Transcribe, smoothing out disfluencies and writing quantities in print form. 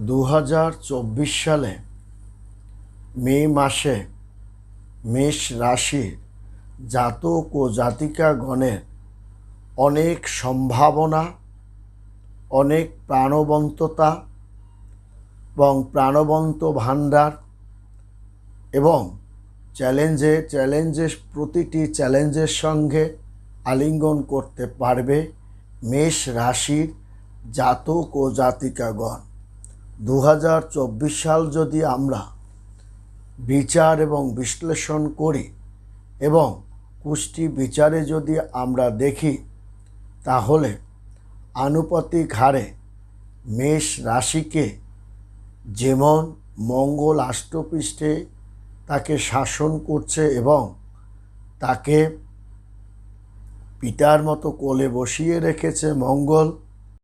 2024 সালে মে মাসে মেষ রাশির জাতক ও জাতিকাগণের অনেক সম্ভাবনা, অনেক প্রাণবন্ততা এবং প্রাণবন্ত ভাণ্ডার এবং প্রতিটি চ্যালেঞ্জের সঙ্গে আলিঙ্গন করতে পারবে মেষ রাশির জাতক ও জাতিকাগণ। 2024 সাল যদি আমরা বিচার এবং বিশ্লেষণ করি এবং কুষ্টি বিচারে যদি আমরা দেখি, তাহলে আনুপাতিক হারে মেষ রাশিকে যেমন মঙ্গল আষ্টপৃষ্ঠে তাকে শাসন করছে এবং তাকে পিতার মতো কোলে বসিয়ে রেখেছে মঙ্গল,